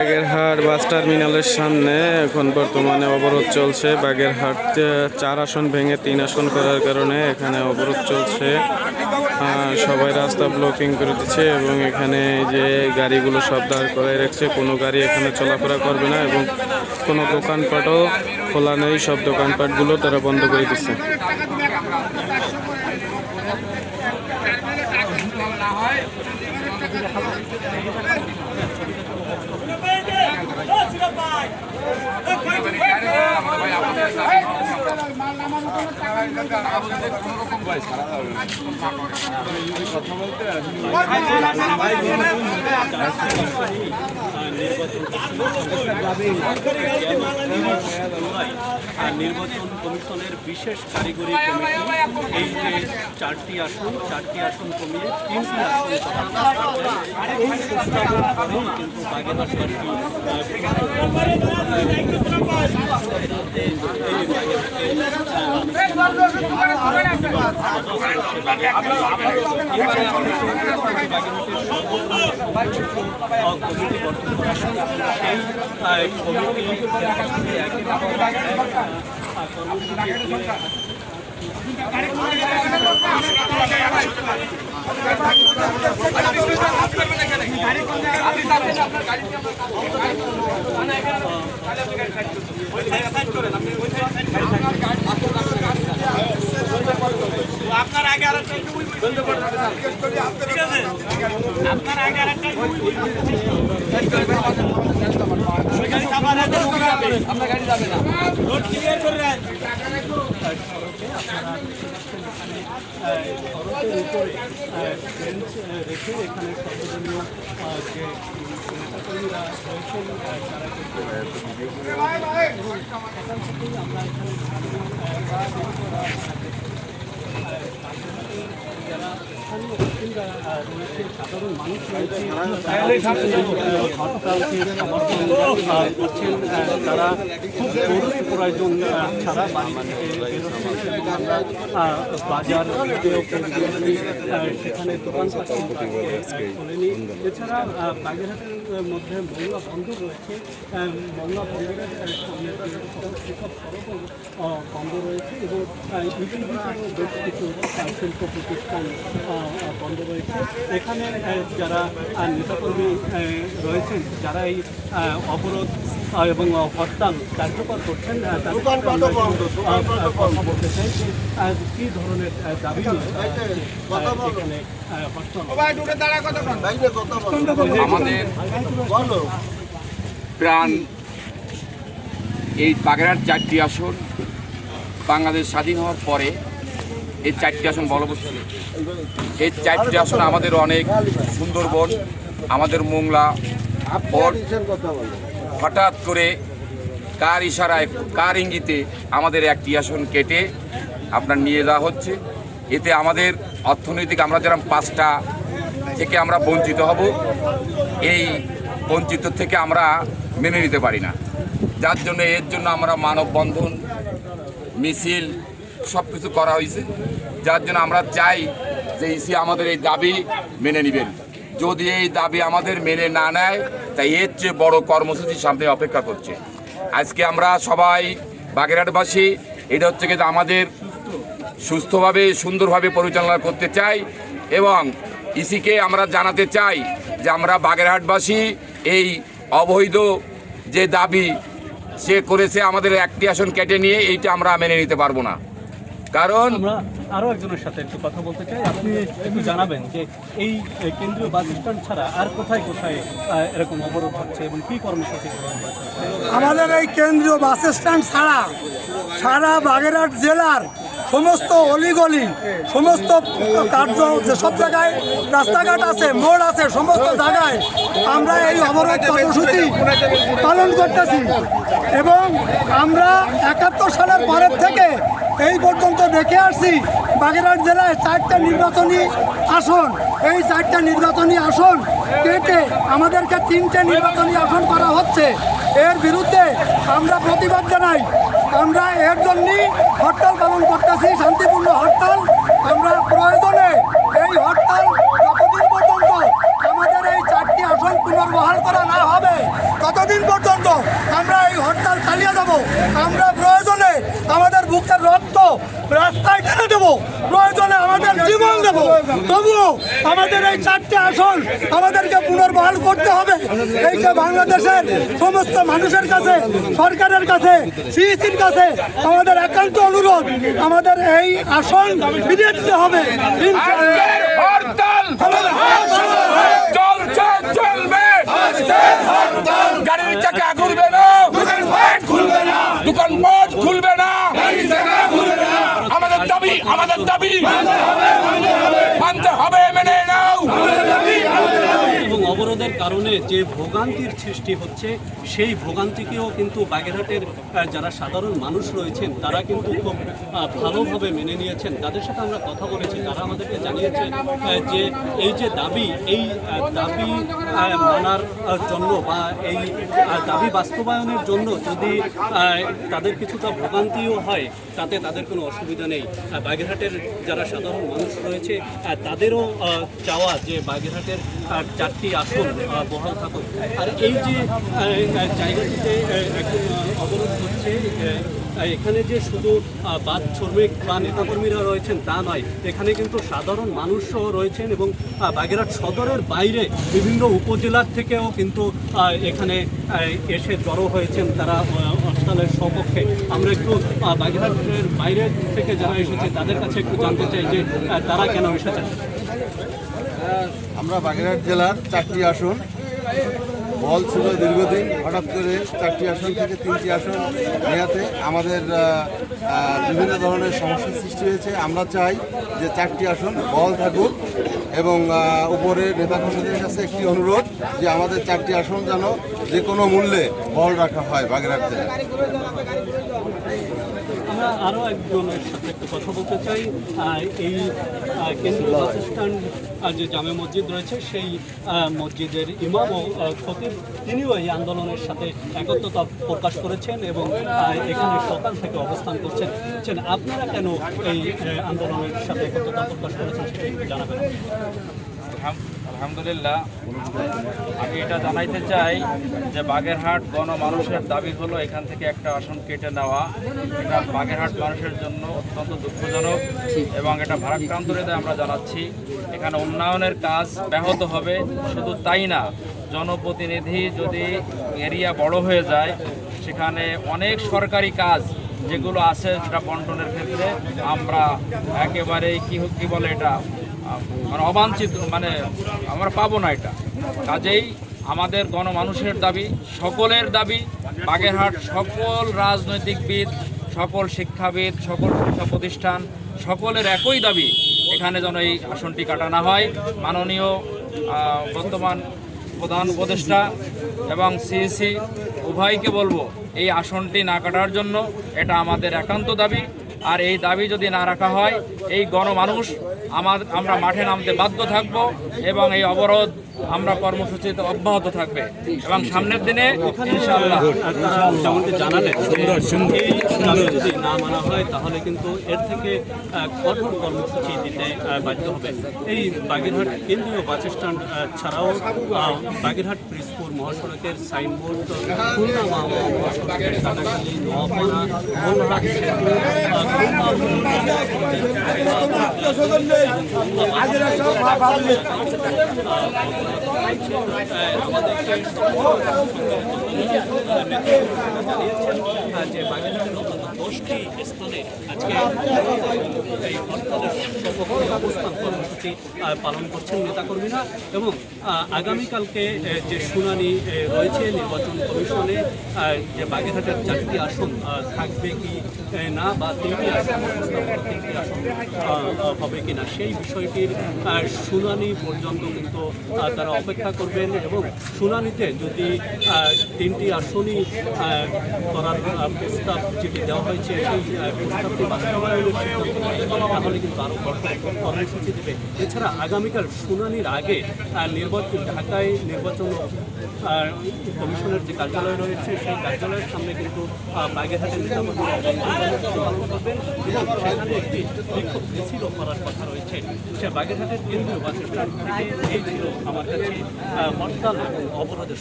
বাগেরহাট বাস টার্মিনালের সামনে এখন বর্তমানে অবরোধ চলছে। বাগেরহাট 4 আসন ভেঙে 3 আসন করার কারণে এখানে অবরোধ চলছে। সবাই রাস্তা ব্লকিং করে দিচ্ছে এবং এখানে যে গাড়িগুলো সব দাঁড় করাই রাখছে, কোনো গাড়ি এখানে চলাফেরা করবে না এবং কোনো দোকানপাটও খোলা নেই। সব দোকানপাটগুলো তারা বন্ধ করে দিচ্ছে। নির্বাচন কমিশনের বিশেষ কারিগরি কমিটি এই যে চারটি আসন কমিয়ে 3টি আসন এই প্রস্তাবের পরেই কিন্তু কমিটি গঠন করা এই আপনার আগে আর একটা ঠিক আছে, আপনার আগে আর একটা আপনার গাড়ি যাবে না, রোড ক্লিয়ার করে দেন। সড়কের উপরে বেঞ্চ রেখে এখানে সর্বজনীয় যে নেতাকর্মীরা রয়েছেন তারা কিন্তু এবং সকাল থেকেই আমরা এখানে যারা স্থানীয় বাসিন্দা রয়েছে, সাধারণ মানুষ রয়েছে, হরতালকে সমর্থন করছেন। তারা খুব জরুরি প্রয়োজন ছাড়া বাড়ি থেকে বেরোচ্ছেন এবং আমরা বাজার সেখানে দোকানপাট খোলেনি। এছাড়া বাগেরহাটের মধ্যে মংলা বন্দর রয়েছে, মংলা বন্দরের সামনে সেসব সড়কও বন্ধ রয়েছে এবং ইতিমধ্যে বেশ কিছু শিল্প প্রতিষ্ঠান বন্ধ রয়েছে। এখানে যারা নেতাকর্মী রয়েছেন, যারা এই অবরোধ এবং হরতাল কার্যকর করছেন, কথা বলতে চাই কি ধরনের দাবি এখানে আমাদের প্রাণ এই বাগেরহাট 4টি আসন বাংলাদেশ স্বাধীন হওয়ার পরে এই 4টি আসন বলবৎ। এই 4টি আসন আমাদের অনেক সুন্দরবন, আমাদের মোংলা হঠাৎ করে কার ইশারায়, কার ইঙ্গিতে আমাদের একটি আসন কেটে আপনার নিয়ে যাওয়া হচ্ছে। এতে আমাদের অর্থনৈতিক আমরা যেরকম 5টা থেকে আমরা বঞ্চিত হব, এই বঞ্চিত থেকে আমরা মেনে নিতে পারি না। যার জন্য এর জন্য আমরা মানববন্ধন, মিছিল সব কিছু করা হয়েছে। যার জন্য আমরা চাই যে ইসি আমাদের এই দাবি মেনে নেবেন। যদি এই দাবি আমাদের মেনে না নেয়, তাই এর চেয়ে বড় কর্মসূচির সামনে অপেক্ষা করছে। আজকে আমরা সবাই বাগেরহাটবাসী, এটা হচ্ছে কি আমাদের সুস্থভাবে সুন্দরভাবে পরিচালনা করতে চাই এবং ইসিকে আমরা জানাতে চাই যে আমরা বাগেরহাটবাসী এই অবৈধ যে দাবি সে করেছে আমাদের একটি আসন কেটে নিয়ে, এইটা আমরা মেনে নিতে পারবো না। কারণ আমরা আরও একজনের সাথে একটু কথা বলতে চাই। আপনি একটু জানাবেন যে এই কেন্দ্রীয় বাস স্ট্যান্ড ছাড়া আর কোথায় কোথায় এরকম অবরোধ হচ্ছে এবং কী কর্মসূচি গ্রহণ করছে? আমাদের এই কেন্দ্রীয় বাস স্ট্যান্ড ছাড়া সারা বাগেরহাট জেলার সমস্ত অলিগলি, সমস্ত কার্য যেসব জায়গায় রাস্তাঘাট আছে, মোড় আছে, সমস্ত জায়গায় আমরা এই অবরোধ কর্মসূচি পালন করতেছি এবং আমরা 71 সালের পরের থেকে এই পর্যন্ত দেখে আসছি বাগেরহাট জেলায় 4টা নির্বাচনী আসন, এই 4টা নির্বাচনী আসন কেটে আমাদেরকে 3টে নির্বাচনী আসন করা হচ্ছে। এর বিরুদ্ধে আমরা প্রতিবাদ জানাই। আমরা এর জন্যই হরতাল পালন করতেছি, শান্তিপূর্ণ হরতাল। আমরা প্রয়োজনে এই হরতাল যতদিন পর্যন্ত আমাদের এই 4টি আসন পুনর পুনর্বহাল করা না হবে ততদিন পর্যন্ত আমরা এই হরতাল চালিয়ে যাব। আমরা প্রয়োজনে আমাদের বুকের রক্ত রাস্তায় ঢেলে দেবো, প্রয়োজনে আমাদের জীবন দেব, তবুও আমাদের এই 4টে আসন আমাদেরকে পুনর্বহাল করতে হবে। এই যে বাংলাদেশের সমস্ত মানুষের কাছে, সরকারের কাছে, সিইসির কাছে আমাদের একান্ত অনুরোধ, আমাদের এই আসন ফিরিয়ে দিতে হবে। হরতাল চলছে, চলবে, গাড়ির চাকা ঘুরবে না, দোকানপাট খুলবে না, আমাদের দাবি মানতে হবে, মেনে নাও। এবং অবরোধের কারণে যে ভোগান্তির সৃষ্টি হচ্ছে সেই ভোগান্তিকেও কিন্তু বাগেরহাটের যারা সাধারণ মানুষ রয়েছেন তারা কিন্তু খুব ভালোভাবে মেনে নিয়েছেন। তাদের সাথে আমরা কথা বলেছি, তারা আমাদেরকে জানিয়েছে যে এই যে দাবি, এই দাবি মানার জন্য বা এই দাবি বাস্তবায়নের জন্য যদি তাদের কিছুটা ভোগান্তিও হয় তাতে তাদের কোনো অসুবিধা নেই। বাগেরহাটের যারা সাধারণ মানুষ রয়েছে তাদেরও চাওয়া যে বাগেরহাটের 4টি আসন বহাল থাকুক। আর এই যে জায়গাটিতে এখন অবরোধ হচ্ছে, এখানে যে শুধু বাস শ্রমিক বা নেতাকর্মীরা রয়েছেন তা নয়, এখানে কিন্তু সাধারণ মানুষও রয়েছেন এবং বাগেরহাট সদরের বাইরে বিভিন্ন উপজেলার থেকেও কিন্তু এখানে এসে জড়ো হয়েছেন তারা হরতালের সপক্ষে। আমরা একটু বাগেরহাটের বাইরে থেকে যারা এসেছে তাদের কাছে একটু জানতে চাই যে তারা কেন এসেছেন। আমরা বাগেরহাট জেলার 4টি আসন বল ছিল দীর্ঘদিন, হঠাৎ করে 4টি আসন থেকে 3টি আসন নেওয়াতে আমাদের বিভিন্ন ধরনের সমস্যার সৃষ্টি হয়েছে। আমরা চাই যে 4টি আসন বল থাকুক এবং উপরে নেতাকর্মীদের কাছে একটি অনুরোধ যে আমাদের 4টি আসন যেন যে কোনো মূল্যে বল রাখা হয় বাগেরহাট জেলায়। আমরা আরও একজনের সাথে একটু কথা বলতে চাই। এই কেন্দ্রীয় বাস স্ট্যান্ড যে জামে মসজিদ রয়েছে সেই মসজিদের ইমাম ও খতিব তিনিও এই আন্দোলনের সাথে একত্রতা প্রকাশ করেছেন এবং এখানে সকাল থেকে অবস্থান করছেন। আপনারা কেন এই আন্দোলনের সাথে একত্রতা প্রকাশ করেছেন সেটা একটু জানাবেন। আলহামদুলিল্লাহ, আমি এটা জানাইতে চাই যে বাগেরহাট গণমানুষের দাবি হলো এখান থেকে একটা আসন কেটে নেওয়া। এটা বাগেরহাট মানুষের জন্য অত্যন্ত দুঃখজনক এবং এটা ভারাক্রান্ত হৃদয়ে আমরা জানাচ্ছি। এখানে উন্নয়নের কাজ ব্যাহত হবে। শুধু তাই না, জনপ্রতিনিধি যদি এরিয়া বড় হয়ে যায় সেখানে অনেক সরকারি কাজ যেগুলো আছে সেটা বন্টনের ক্ষেত্রে আমরা একেবারেই কি বলে এটা মানে অবাঞ্ছিত, মানে আমরা পাবো না এটা। কাজেই আমাদের গণমানুষের দাবি, সকলের দাবি, বাগেরহাট সকল রাজনৈতিকবিদ, সকল শিক্ষাবিদ, সকল শিক্ষা প্রতিষ্ঠান সকলের একই দাবি, এখানে যেন এই আসনটি কাটানো হয়। মাননীয় বর্তমান প্রধান উপদেষ্টা এবং সিইসি উভয়কে বলবো এই আসনটি না কাটার জন্য, এটা আমাদের একান্ত দাবি। আর এই দাবি যদি না রাখা হয় এই গণমানুষ আমরা মাঠে নামতে বাধ্য থাকব এবং এই অবরোধ আমরা কর্মসূচিতে অব্যাহত থাকবে এবং সামনের দিনে ইনশাআল্লাহ যেমনটি জানালেন এই দাবি যদি না মানা হয় তাহলে কিন্তু এর থেকে কঠোর কর্মসূচি দিতে বাধ্য হবে। এই বাগেরহাট কেন্দ্রীয় বাস স্ট্যান্ড ছাড়াও বাগেরহাট পিরোজপুর মহাসড়কের সাইনবোর্ড, খুলনা মহাসড়কের সাদাখালী, নোয়াপাড়া, ভোলহাট যে বাগেরহাটের অন্তত 10টি স্থানে আজকে এই হরতালের অবস্থান কর্মসূচি পালন করছেন নেতাকর্মীরা এবং আগামীকালকে যে শুনানি রয়েছে নির্বাচন কমিশনে যে বাগেরহাটের 4টি আসন থাকবে কি না বা 3টি আসন হবে কি না সেই বিষয়টির শুনানি পর্যন্ত কিন্তু তারা অপেক্ষা করবেন এবং শুনানিতে যদি 3টি আসনই করার প্রস্তাব যেটি দেওয়া হয়েছে সেই প্রস্তাবটি বাস্তবায়নের সিদ্ধান্ত তাহলে কিন্তু আরও কর্মসূচি দেবে। এছাড়া আগামীকাল শুনানির আগে ঢাকায় নির্বাচন কমিশনের যে কার্যালয় রয়েছে সেই কার্যালয়ের সামনে কিন্তু বাগেরহাটের নেতাকর্মীরা পালন করবেন এবং সেখানে একটি বিক্ষোভ মিছিলও করার কথা রয়েছে। সে বাগেরহাটের কেন্দ্রীয় বাস স্ট্যান্ড থেকে এই ছিল আমার কাছে হরতাল এবং অবরোধের